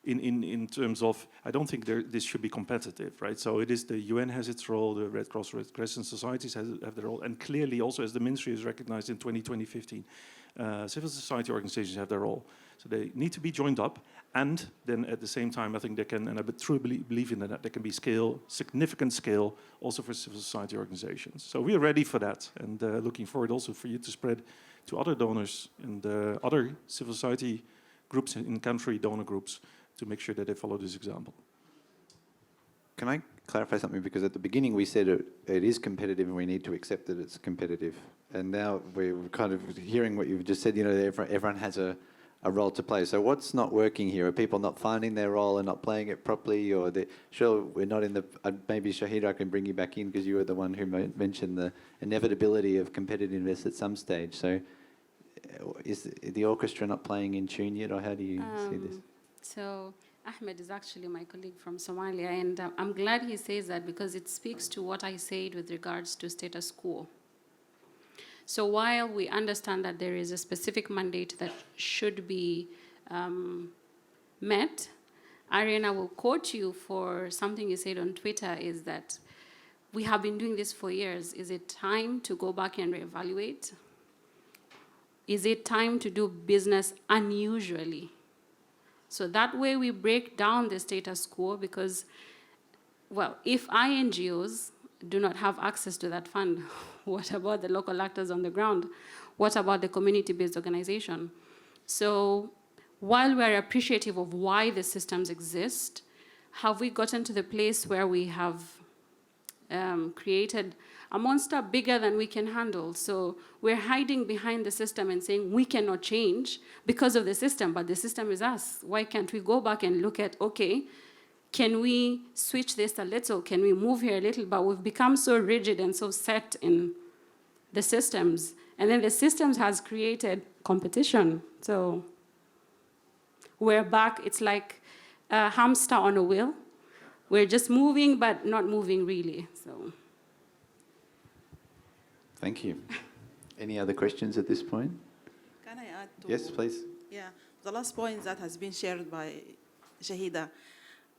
[SPEAKER 3] in terms of, I don't think this should be competitive, right? So it is the UN has its role, the Red Cross, Red Crescent societies have their role, and clearly also as the ministry has recognized in 2015, civil society organizations have their role. So they need to be joined up. And then at the same time, I think they can, and I truly believe in that, there can be scale, significant scale, also for civil society organizations. So we are ready for that, and looking forward also for you to spread to other donors and other civil society groups in country donor groups to make sure that they follow this example.
[SPEAKER 1] Can I clarify something? Because at the beginning we said it is competitive and we need to accept that it's competitive. And now we're kind of hearing what you've just said, you know, everyone has a role to play. So what's not working here? Are people not finding their role and not playing it properly? Or sure, we're not in the... maybe Shahida, I can bring you back in because you were the one who mentioned the inevitability of competitiveness at some stage. So is the orchestra not playing in tune yet, or how do you see this?
[SPEAKER 5] So Ahmed is actually my colleague from Somalia, and I'm glad he says that because it speaks to what I said with regards to status quo. So while we understand that there is a specific mandate that should be met, Arian, I will quote you for something you said on Twitter, is that we have been doing this for years. Is it time to go back and reevaluate? Is it time to do business unusually? So that way we break down the status quo because, well, if INGOs do not have access to that fund, what about the local actors on the ground? What about the community-based organization? So while we're appreciative of why the systems exist, have we gotten to the place where we have created a monster bigger than we can handle? So we're hiding behind the system and saying we cannot change because of the system, but the system is us. Why can't we go back and look at, okay, can we switch this a little? Can we move here a little? But we've become so rigid and so set in the systems. And then the systems has created competition. So we're back. It's like a hamster on a wheel. We're just moving, but not moving really. So.
[SPEAKER 1] Thank you. Any other questions at this point?
[SPEAKER 2] Can I add to...
[SPEAKER 1] Yes, please.
[SPEAKER 2] Yeah, the last point that has been shared by Shahida.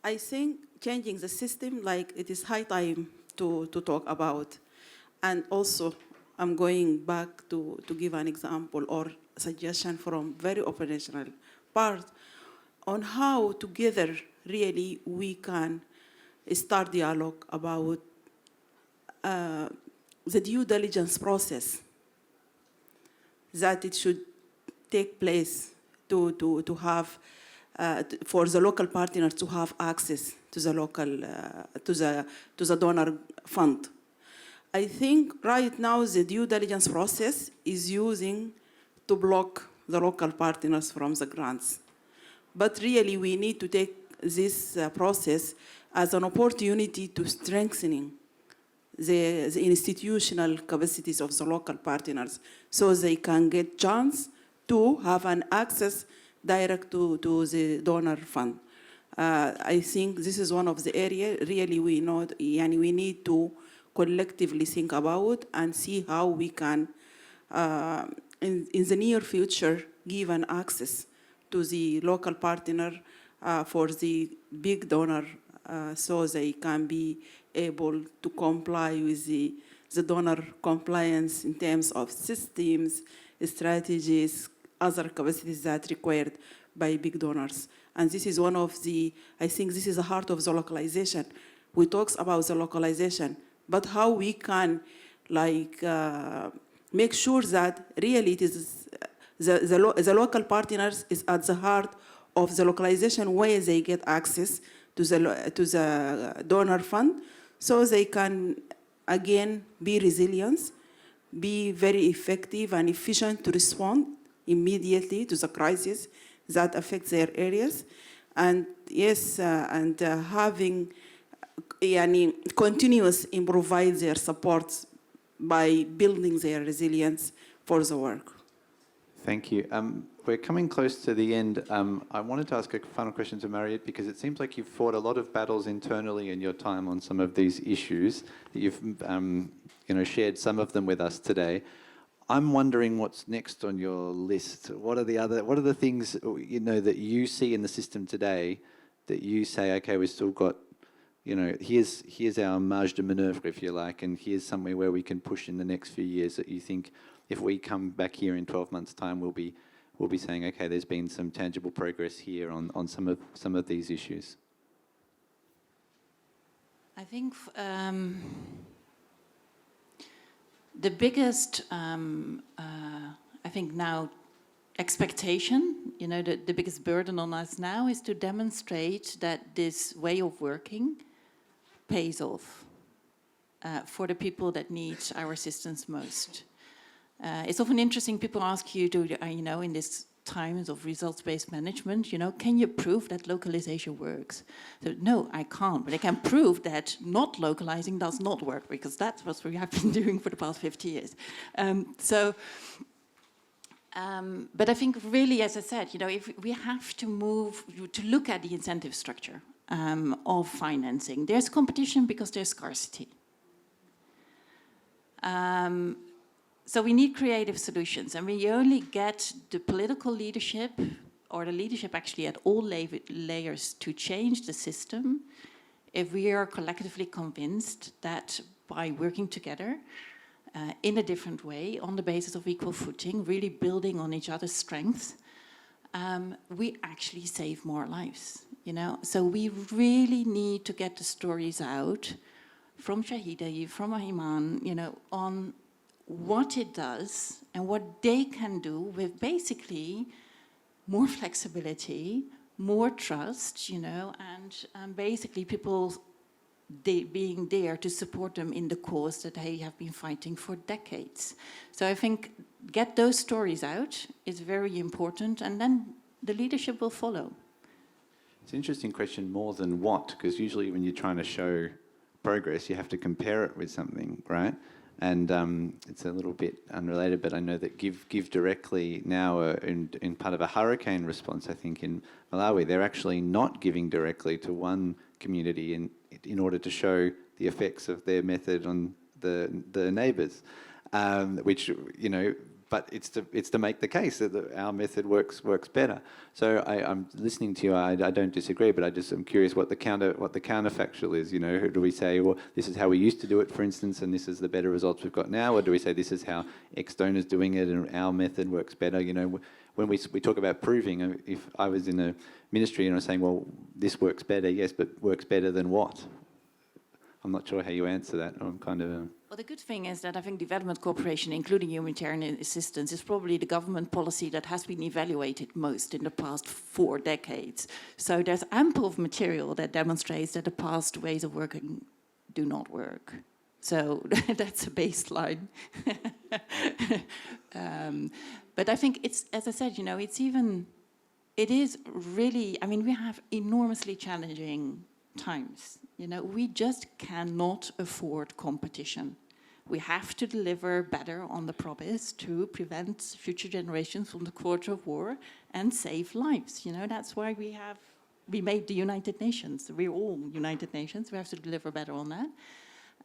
[SPEAKER 2] I think changing the system, like it is high time to talk about. And also, I'm going back to give an example or suggestion from very operational part on how together really we can start dialogue about the due diligence process that it should take place to have for the local partners to have access to the local to the donor fund. I think right now the due diligence process is using to block the local partners from the grants. But really we need to take this process as an opportunity to strengthening the institutional capacities of the local partners so they can get chance to have an access direct to the donor fund. I think this is one of the areas really we know, and we need to collectively think about and see how we can, in the near future, give an access to the local partner for the big donor so they can be able to comply with the donor compliance in terms of systems, strategies, other capacities that required by big donors. And this is one of the, I think this is the heart of the localization. We talk about the localization, but how we can like make sure that really it is the local partners is at the heart of the localization where they get access to the donor fund so they can again be resilient, be very effective and efficient to respond immediately to the crisis that affects their areas. And yes, having continuous improvise their support by building their resilience for the work.
[SPEAKER 1] Thank you. We're coming close to the end. I wanted to ask a final question to Mariette because it seems like you've fought a lot of battles internally in your time on some of these issues. You've shared some of them with us today. I'm wondering what's next on your list. What are the things that you see in the system today that you say, okay, we've still got, here's our marge de manœuvre, if you like, and here's somewhere where we can push in the next few years that you think if we come back here in 12 months' time, we'll we'll be saying, okay, there's been some tangible progress here on some of these issues?
[SPEAKER 4] I think the biggest, I think now, expectation, the biggest burden on us now is to demonstrate that this way of working pays off for the people that need our assistance most. It's often interesting, people ask you to, in these times of results-based management, can you prove that localization works? So, no, I can't, but I can prove that not localizing does not work, because that's what we have been doing for the past 50 years. But I think really, as I said, if we have to move to look at the incentive structure of financing, there's competition because there's scarcity. So we need creative solutions, and we only get the political leadership, or the leadership actually at all layers, to change the system if we are collectively convinced that by working together in a different way, on the basis of equal footing, really building on each other's strengths, we actually save more lives. So we really need to get the stories out from Shahida, from Ahiman, on what it does and what they can do with basically more flexibility, more trust, and basically people being there to support them in the cause that they have been fighting for decades. So I think get those stories out is very important, and then the leadership will follow.
[SPEAKER 1] It's an interesting question, more than what, because usually when you're trying to show progress, you have to compare it with something, right? And it's a little bit unrelated, but I know that Give Directly now in part of a hurricane response, I think, in Malawi, they're actually not giving directly to one community in order to show the effects of their method on the neighbours, which, but it's to make the case that our method works better. So I'm listening to you. I don't disagree, but I'm curious what the counterfactual is. Do we say, well, this is how we used to do it, for instance, and this is the better results we've got now, or do we say this is how X donor's doing it and our method works better? When we talk about proving, if I was in a ministry and I was saying, well, this works better, yes, but works better than what? I'm not sure how you answer that. I'm kind of...
[SPEAKER 4] Well, the good thing is that I think development cooperation, including humanitarian assistance, is probably the government policy that has been evaluated most in the past 4 decades. So there's ample of material that demonstrates that the past ways of working do not work. So that's a baseline. But I think it's, as I said, it is really, we have enormously challenging times. We just cannot afford competition. We have to deliver better on the promise to prevent future generations from the quarter of war and save lives. That's why we made the United Nations. We're all United Nations. We have to deliver better on that.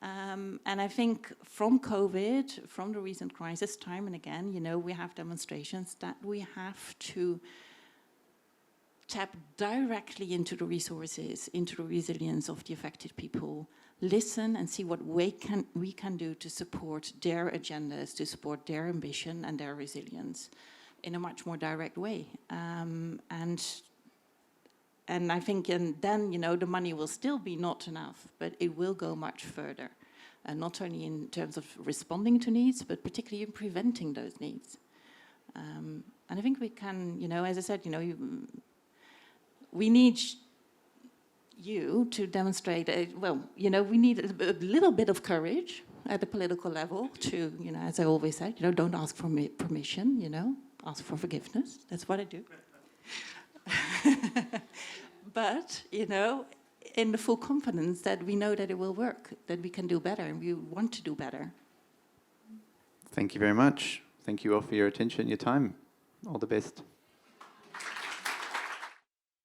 [SPEAKER 4] And I think from COVID, from the recent crisis, time and again, we have demonstrations that we have to tap directly into the resources, into the resilience of the affected people, listen and see what we can do to support their agendas, to support their ambition and their resilience in a much more direct way. And I think, and then, the money will still be not enough, but it will go much further, not only in terms of responding to needs, but particularly in preventing those needs. And I think we can, as I said, we need you to demonstrate, we need a little bit of courage at the political level to, as I always said, don't ask for permission, ask for forgiveness. That's what I do. But, in the full confidence that we know that it will work, that we can do better, and we want to do better.
[SPEAKER 1] Thank you very much. Thank you all for your attention, your time. All the best.